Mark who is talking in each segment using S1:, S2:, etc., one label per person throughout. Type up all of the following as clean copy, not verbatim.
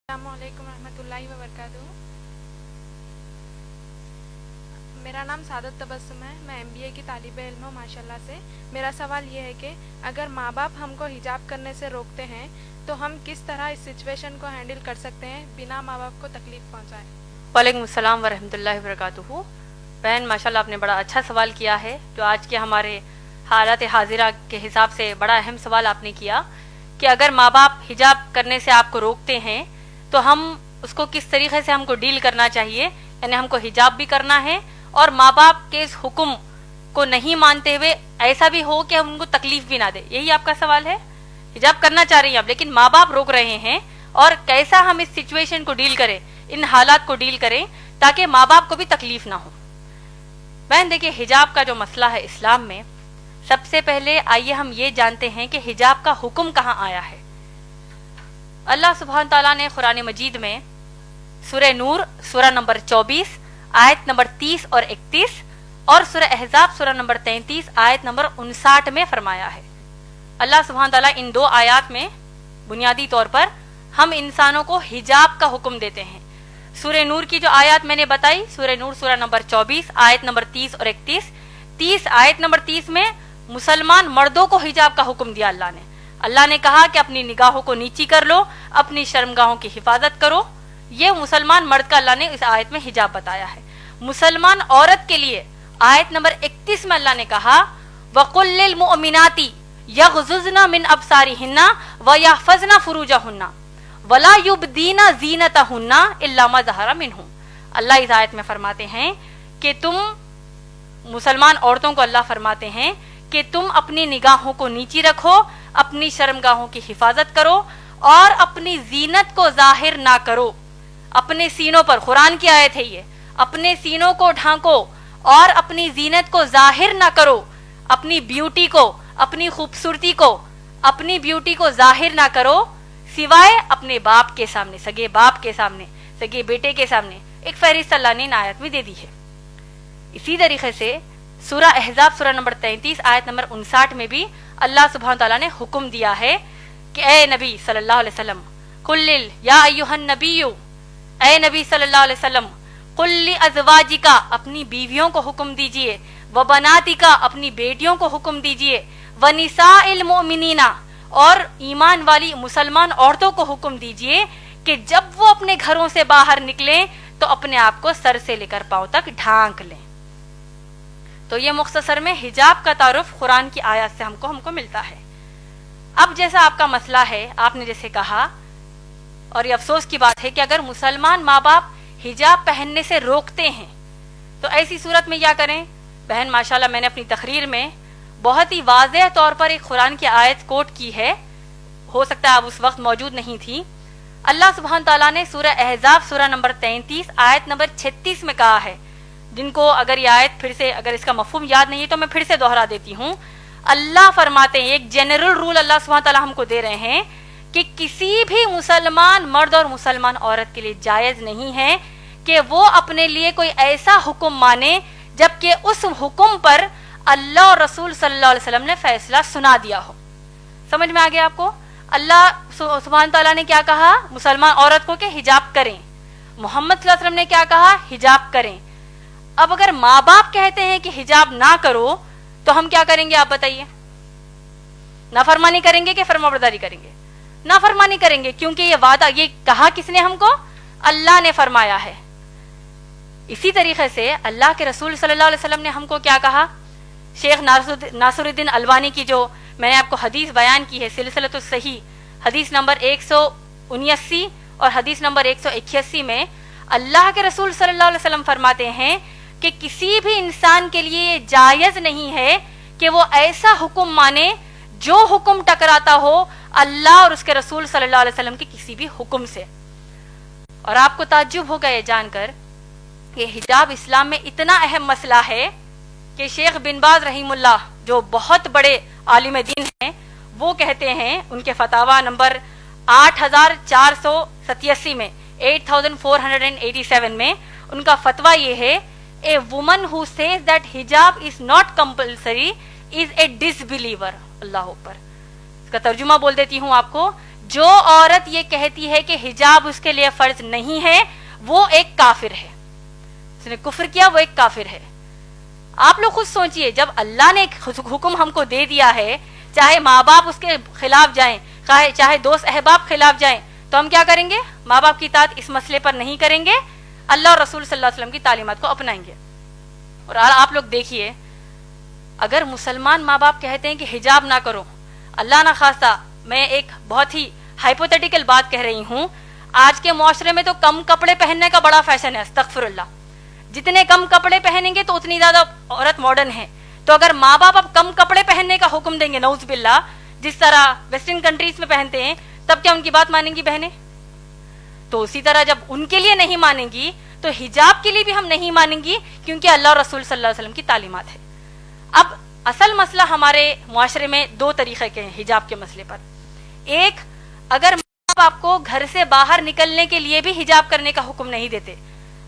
S1: السلام علیکم ورحمۃ اللہ وبرکاتہ۔ میرا نام سعادت تبسم ہے، میں MBA کی طالب علم ہوں ماشاءاللہ سے۔ میرا سوال یہ ہے کہ اگر ماں باپ ہم کو حجاب کرنے سے روکتے ہیں تو ہم کس طرح اس سچویشن کو ہینڈل کر سکتے ہیں بنا ماں باپ کو تکلیف پہنچائے؟
S2: وعلیکم السلام ورحمۃ اللہ وبرکاتہ۔ بہن ماشاءاللہ آپ نے بڑا اچھا سوال کیا ہے، جو آج کے ہمارے حالات حاضرہ کے حساب سے بڑا اہم سوال آپ نے کیا کہ اگر ماں باپ حجاب کرنے سے آپ کو روکتے ہیں تو ہم اس کو کس طریقے سے ہم کو ڈیل کرنا چاہیے، یعنی ہم کو حجاب بھی کرنا ہے اور ماں باپ کے اس حکم کو نہیں مانتے ہوئے ایسا بھی ہو کہ ہم ان کو تکلیف بھی نہ دے۔ یہی آپ کا سوال ہے؟ حجاب کرنا چاہ رہی ہیں آپ لیکن ماں باپ روک رہے ہیں، اور کیسا ہم اس سچویشن کو ڈیل کریں، ان حالات کو ڈیل کریں تاکہ ماں باپ کو بھی تکلیف نہ ہو۔ بہن دیکھیے، حجاب کا جو مسئلہ ہے اسلام میں، سب سے پہلے آئیے ہم یہ جانتے ہیں کہ حجاب کا حکم کہاں آیا ہے۔ اللہ سبحانہ تعالیٰ نے قرآن مجید میں سورہ نور سورہ نمبر 24 آیت نمبر 30 اور 31 اور سورہ احزاب سورہ نمبر 33 آیت نمبر 59 میں فرمایا ہے۔ اللہ سبحانہ تعالیٰ ان دو آیات میں بنیادی طور پر ہم انسانوں کو حجاب کا حکم دیتے ہیں۔ سورہ نور کی جو آیات میں نے بتائی، سورہ نور سورہ نمبر 24 آیت نمبر 30 اور 31 آیت نمبر 30 میں مسلمان مردوں کو حجاب کا حکم دیا اللہ نے کہا کہ اپنی نگاہوں کو نیچی کر لو، اپنی شرمگاہوں کی حفاظت کرو۔ یہ مسلمان مرد کا اللہ نے اس آیت میں حجاب بتایا ہے۔ مسلمان عورت کے لیے آیت نمبر 31 میں اللہ نے کہا وَقُلْ لِلْمُؤْمِنَاتِ يَغْضُضْنَ مِنْ أَبْصَارِهِنَّ وَيَحْفَظْنَ فُرُوجَهُنَّ وَلَا يُبْدِينَ زِينَتَهُنَّ إِلَّا مَا ظَهَرَ مِنْهُ۔ اللہ اس آیت میں فرماتے ہیں کہ تم مسلمان عورتوں کو اللہ فرماتے ہیں کہ تم اپنی نگاہوں کو نیچی رکھو، اپنی شرمگاہوں کی حفاظت کرو اور اپنی زینت کو ظاہر نہ کرو۔ اپنے سینوں پر، قرآن کی آیت ہے یہ، اپنے سینوں کو ڈھانکو اور اپنی زینت کو ظاہر نہ کرو، اپنی بیوٹی کو، اپنی خوبصورتی کو، اپنی بیوٹی کو ظاہر نہ کرو سوائے اپنے باپ کے سامنے، سگے باپ کے سامنے، سگے بیٹے کے سامنے۔ ایک فہرست اللہ نے ان آیت میں دے دی ہے۔ اسی طریقے سے سورہ احزاب سورہ نمبر 33 آیت نمبر 59 میں بھی اللہ سبحانہ تعالیٰ نے حکم دیا ہے کہ اے نبی صلی اللہ علیہ وسلم قل یا ایھا النبی، اے نبی صلی اللہ علیہ وسلم قل لازواجک، اپنی بیویوں کو حکم دیجئے، وبناتک، اپنی بیٹیوں کو حکم دیجئے، ونساء المؤمنین، اور ایمان والی مسلمان عورتوں کو حکم دیجئے کہ جب وہ اپنے گھروں سے باہر نکلیں تو اپنے آپ کو سر سے لے کر پاؤں تک ڈھانک لیں۔ تو یہ مختصر میں حجاب کا تعارف قرآن کی آیات سے ہم کو ملتا ہے۔ اب جیسا آپ کا مسئلہ ہے، آپ نے جیسے کہا، اور یہ افسوس کی بات ہے کہ اگر مسلمان ماں باپ حجاب پہننے سے روکتے ہیں تو ایسی صورت میں کیا کریں؟ بہن ماشاءاللہ میں نے اپنی تقریر میں بہت ہی واضح طور پر ایک قرآن کی آیت کوٹ کی ہے، ہو سکتا ہے آپ اس وقت موجود نہیں تھی۔ اللہ سبحانہ تعالیٰ نے سورہ احزاب سورہ نمبر 33 آیت نمبر 36 میں کہا ہے، جن کو اگر یہ آیت پھر سے، اگر اس کا مفہوم یاد نہیں ہے تو میں پھر سے دوہرا دیتی ہوں۔ اللہ فرماتے ہیں، ایک جنرل رول اللہ سبحانہ تعالیٰ ہم کو دے رہے ہیں کہ کسی بھی مسلمان مرد اور مسلمان عورت کے لیے جائز نہیں ہے کہ وہ اپنے لیے کوئی ایسا حکم مانے جبکہ اس حکم پر اللہ اور رسول صلی اللہ علیہ وسلم نے فیصلہ سنا دیا ہو۔ سمجھ میں آ گیا آپ کو؟ اللہ سبحانہ تعالیٰ نے کیا کہا مسلمان عورت کو کہ حجاب کریں، محمد صلی اللہ علیہ وسلم نے کیا کہا حجاب کریں۔ اب اگر ماں باپ کہتے ہیں کہ حجاب نہ کرو تو ہم کیا کریں گے آپ بتائیے؟ نافرمانی کریں گے کہ فرمانبرداری کریں گے؟ نافرمانی کریں گے، کیونکہ یہ وعدہ، یہ کہا کس نے ہم کو؟ اللہ نے فرمایا ہے۔ اسی طریقے سے اللہ کے رسول صلی اللہ علیہ وسلم نے ہم کو کیا کہا؟ شیخ ناصر الدین البانی کی جو میں نے آپ کو حدیث بیان کی ہے، سلسلۃ الصحیح حدیث نمبر 179 اور حدیث نمبر 181 میں اللہ کے رسول صلی اللہ علیہ وسلم فرماتے ہیں کہ کسی بھی انسان کے لیے یہ جائز نہیں ہے کہ وہ ایسا حکم مانے جو حکم ٹکراتا ہو اللہ اور اس کے رسول صلی اللہ علیہ وسلم کے کسی بھی حکم سے۔ اور آپ کو تعجب ہوگا یہ جان کر کہ حجاب اسلام میں اتنا اہم مسئلہ ہے کہ شیخ بن باز رحیم اللہ جو بہت بڑے عالم دین ہیں، وہ کہتے ہیں ان کے فتاوی نمبر 8487 میں 8487 میں ان کا فتویٰ یہ ہے، A woman who says that hijab is not compulsory is a disbeliever۔ اللہ اوپر، اس کا ترجمہ بول دیتی ہوں آپ کو، جو عورت یہ کہتی ہے کہ حجاب اس کے لیے فرض نہیں ہے وہ ایک کافر ہے، اس نے کفر کیا، وہ ایک کافر ہے۔ آپ لوگ خود سوچئے، جب اللہ نے حکم ہم کو دے دیا ہے، چاہے ماں باپ اس کے خلاف جائیں، چاہے دوست احباب خلاف جائیں، تو ہم کیا کریں گے؟ ماں باپ کی اطاعت اس مسئلے پر نہیں کریں گے، اللہ اور رسول صلی اللہ علیہ وسلم کی تعلیمات کو اپنائیں گے۔ اور آپ لوگ دیکھیے، اگر مسلمان ماں باپ کہتے ہیں کہ حجاب نہ کرو، اللہ نہ خواستہ، میں ایک بہت ہی ہائپوتھیٹیکل بات کہہ رہی ہوں، آج کے معاشرے میں تو کم کپڑے پہننے کا بڑا فیشن ہے، استغفر اللہ، جتنے کم کپڑے پہنیں گے تو اتنی زیادہ عورت ماڈرن ہے۔ تو اگر ماں باپ اب کم کپڑے پہننے کا حکم دیں گے، نعوذ باللہ، جس طرح ویسٹرن کنٹریز میں پہنتے ہیں، تب کیا ان کی بات مانیں گی بہنیں؟ تو اسی طرح جب ان کے لیے نہیں مانیں گی تو حجاب کے لیے بھی ہم نہیں مانیں گی، کیونکہ اللہ اور رسول صلی اللہ علیہ وسلم کی تعلیمات ہے۔ اب اصل مسئلہ ہمارے معاشرے میں دو طریقے کے ہیں حجاب کے مسئلے پر۔ ایک، اگر ماں باپ آپ کو گھر سے باہر نکلنے کے لیے بھی حجاب کرنے کا حکم نہیں دیتے،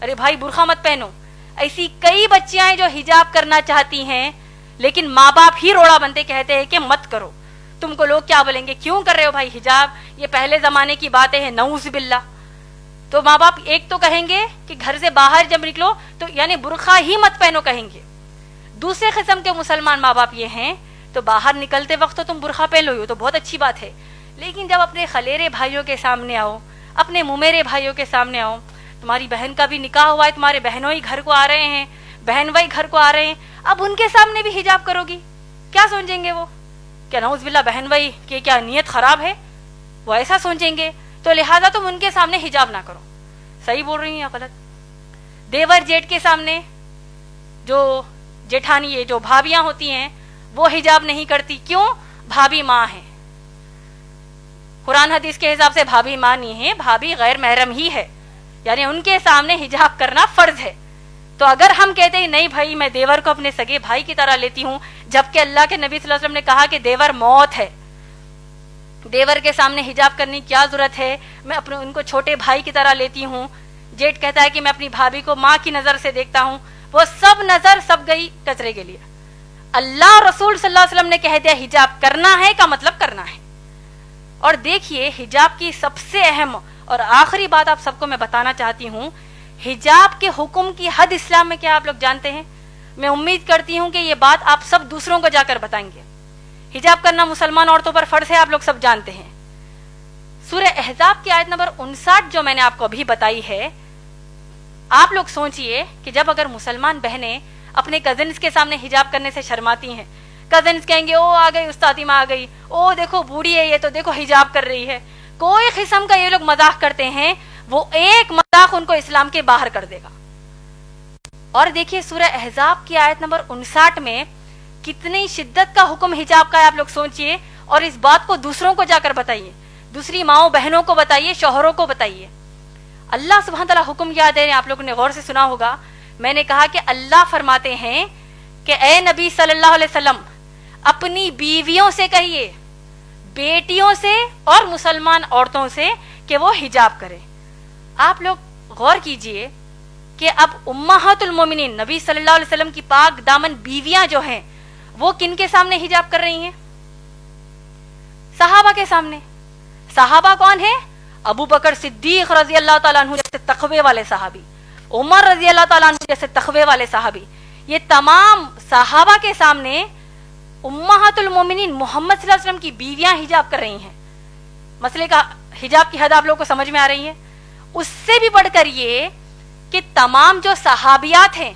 S2: ارے بھائی برقع مت پہنو، ایسی کئی بچیاں ہیں جو حجاب کرنا چاہتی ہیں لیکن ماں باپ ہی روڑا بنتے کہتے ہیں کہ مت کرو، تم کو لوگ کیا بولیں گے، کیوں کر رہے ہو بھائی حجاب، یہ پہلے زمانے کی باتیں ہیں، نعوذ باللہ۔ تو ماں باپ ایک تو کہیں گے کہ گھر سے باہر جب نکلو تو یعنی برقع ہی مت پہنو کہیں گے۔ دوسرے قسم کے مسلمان ماں باپ یہ ہیں تو باہر نکلتے وقت تو تم برقع پہن لو، تو بہت اچھی بات ہے، لیکن جب اپنے خلیرے بھائیوں کے سامنے آؤ، اپنے ممیرے بھائیوں کے سامنے آؤ، تمہاری بہن کا بھی نکاح ہوا ہے، تمہارے بہنوں ہی گھر کو آ رہے ہیں، بہن بھائی گھر کو آ رہے ہیں، اب ان کے سامنے بھی حجاب کرو گی، کیا سوچیں گے وہ؟ کیا نعوذ باللہ بہن بھائی کہ کیا نیت خراب ہے، وہ ایسا سوچیں گے، تو لہٰذا تم ان کے سامنے حجاب نہ کرو۔ صحیح بول رہی ہیں یا غلط؟ دیور جیٹ کے سامنے جو جیٹھانی ہے، جو بھابیاں ہوتی ہیں، وہ حجاب نہیں کرتی، کیوں؟ بھابی ماں ہے، قرآن حدیث کے حساب سے بھابی ماں نہیں ہے، بھابی غیر محرم ہی ہے، یعنی ان کے سامنے حجاب کرنا فرض ہے۔ تو اگر ہم کہتے ہیں نہیں بھائی میں دیور کو اپنے سگے بھائی کی طرح لیتی ہوں، جبکہ اللہ کے نبی صلی اللہ علیہ وسلم نے کہا کہ دیور موت ہے، دیور کے سامنے حجاب کرنے کی کیا ضرورت ہے، میں اپنے ان کو چھوٹے بھائی کی طرح لیتی ہوں۔ جیٹ کہتا ہے کہ میں اپنی بھابھی کو ماں کی نظر سے دیکھتا ہوں، وہ سب نظر سب گئی کچرے کے لیے۔ اللہ اور رسول صلی اللہ علیہ وسلم نے کہہ دیا حجاب کرنا ہے کا مطلب کرنا ہے۔ اور دیکھیے حجاب کی سب سے اہم اور آخری بات آپ سب کو میں بتانا چاہتی ہوں، حجاب کے حکم کی حد اسلام میں کیا آپ لوگ جانتے ہیں؟ میں امید کرتی ہوں کہ یہ بات آپ سب دوسروں کو جا کر بتائیں گے۔ حجاب کرنا مسلمان عورتوں پر فرض ہے، آپ لوگ سب جانتے ہیں۔ سورہ احزاب کی آیت نمبر 59 جو میں نے آپ کو ابھی بتائی ہے، آپ لوگ سوچئے کہ جب اگر مسلمان بہنیں اپنے کزنز کے سامنے حجاب کرنے سے شرماتی ہیں، کزنز کہیں گے او آ گئی استادیمہ آ گئی، او دیکھو بوڑھی ہے یہ تو دیکھو حجاب کر رہی ہے، کوئی قسم کا یہ لوگ مذاق کرتے ہیں، وہ ایک مذاق ان کو اسلام کے باہر کر دے گا۔ اور دیکھیے سورہ احزاب کی آیت نمبر 59 میں کتنی شدت کا حکم حجاب کا ہے، آپ لوگ سوچئے، اور اس بات کو دوسروں کو جا کر بتائیے، دوسری ماؤں بہنوں کو بتائیے، شوہروں کو بتائیے۔ اللہ سبحانہ تعالیٰ حکم کیا دے رہے ہیں، آپ لوگوں نے غور سے سنا ہوگا، میں نے کہا کہ اللہ فرماتے ہیں کہ اے نبی صلی اللہ علیہ وسلم اپنی بیویوں سے کہیے، بیٹیوں سے اور مسلمان عورتوں سے کہ وہ حجاب کریں۔ آپ لوگ غور کیجئے کہ اب امہات المومنین نبی صلی اللہ علیہ وسلم کی پاک دامن بیویاں جو ہیں وہ کن کے سامنے حجاب کر رہی ہیں؟ صحابہ کے سامنے۔ صحابہ کون ہیں؟ ابو بکر صدیق رضی اللہ تعالیٰ عنہ جیسے تقوی والے صحابی، عمر رضی اللہ تعالیٰ عنہ جیسے تقوی والے صحابی، یہ تمام صحابہ کے سامنے امہات المومنین محمد صلی اللہ علیہ وسلم کی بیویاں حجاب کر رہی ہیں۔ مسئلے کا حجاب کی حد آپ لوگوں کو سمجھ میں آ رہی ہے؟ اس سے بھی بڑھ کر یہ کہ تمام جو صحابیات ہیں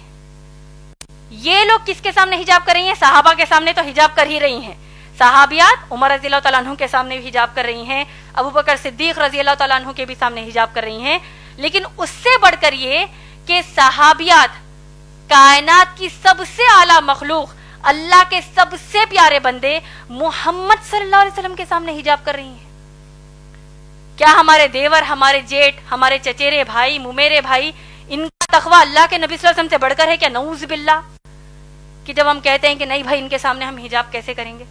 S2: یہ لوگ کس کے سامنے حجاب کر رہی ہیں؟ صحابہ کے سامنے تو حجاب کر ہی رہی ہیں، صحابیات عمر رضی اللہ تعالیٰ عنہ کے سامنے بھی حجاب کر رہی ہیں، ابو بکر صدیق رضی اللہ تعالیٰ عنہ کے بھی سامنے حجاب کر رہی ہیں، لیکن اس سے بڑھ کر یہ کہ صحابیات کائنات کی سب سے اعلیٰ مخلوق، اللہ کے سب سے پیارے بندے محمد صلی اللہ علیہ وسلم کے سامنے حجاب کر رہی ہیں۔ کیا ہمارے دیور، ہمارے جیٹ، ہمارے چچیرے بھائی، ممیرے بھائی، ان کا تقویٰ اللہ کے نبی صلی اللہ علیہ وسلم سے بڑھ کر ہے کیا؟ نعوذ باللہ، کہ جب ہم کہتے ہیں کہ نہیں بھائی ان کے سامنے ہم حجاب کیسے کریں گے؟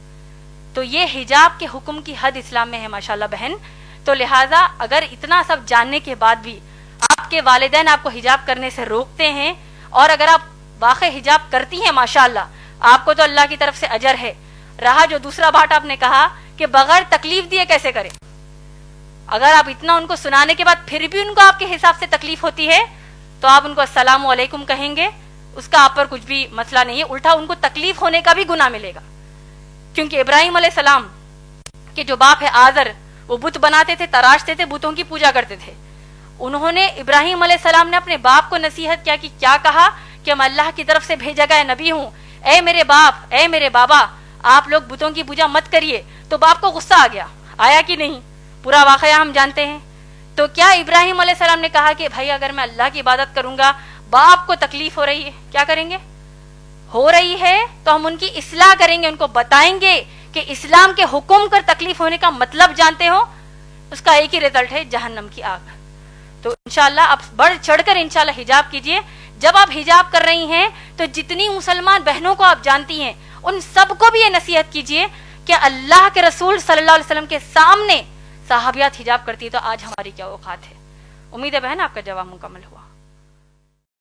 S2: تو یہ حجاب کے حکم کی حد اسلام میں ہے ماشاءاللہ بہن۔ تو لہٰذا اگر اتنا سب جاننے کے بعد بھی آپ کے والدین آپ کو حجاب کرنے سے روکتے ہیں، اور اگر آپ واقع حجاب کرتی ہیں ماشاءاللہ، آپ کو تو اللہ کی طرف سے اجر ہے۔ رہا جو دوسرا بات آپ نے کہا کہ بغیر تکلیف دیے کیسے کریں، اگر آپ اتنا ان کو سنانے کے بعد پھر بھی ان کو آپ کے حساب سے تکلیف ہوتی ہے تو آپ ان کو السلام علیکم کہیں گے، اس کا آپ پر کچھ بھی مسئلہ نہیں ہے، الٹا ان کو تکلیف ہونے کا بھی گناہ ملے گا. کیونکہ ابراہیم علیہ السلام کے جو باپ ہے آزر، وہ بت بناتے تھے، تراشتے تھے، بتوں کی پوجا کرتے تھے. انہوں نے ابراہیم علیہ السلام نے اپنے باپ کو نصیحت کیا کہ کیا کہا کہ میں اللہ کی طرف سے بھیجا گیا نبی ہوں، اے میرے باپ، اے میرے بابا، آپ لوگ بتوں کی پوجا مت کریے. تو باپ کو غصہ آ گیا، آیا کہ نہیں؟ پورا واقعہ ہم جانتے ہیں. تو کیا ابراہیم علیہ السلام نے کہا کہ بھائی اگر میں اللہ کی عبادت کروں گا، باپ کو تکلیف ہو رہی ہے، کیا کریں گے؟ ہو رہی ہے تو ہم ان کی اصلاح کریں گے، ان کو بتائیں گے کہ اسلام کے حکم کر تکلیف ہونے کا مطلب جانتے ہو، اس کا ایک ہی رزلٹ ہے جہنم کی آگ. تو انشاءاللہ آپ بڑھ چڑھ کر انشاءاللہ حجاب کیجئے. جب آپ حجاب کر رہی ہیں تو جتنی مسلمان بہنوں کو آپ جانتی ہیں ان سب کو بھی یہ نصیحت کیجئے کہ اللہ کے رسول صلی اللہ علیہ وسلم کے سامنے صحابیات حجاب کرتی تو آج ہماری کیا اوقات ہے. امید ہے بہن آپ کا جواب مکمل ہوا.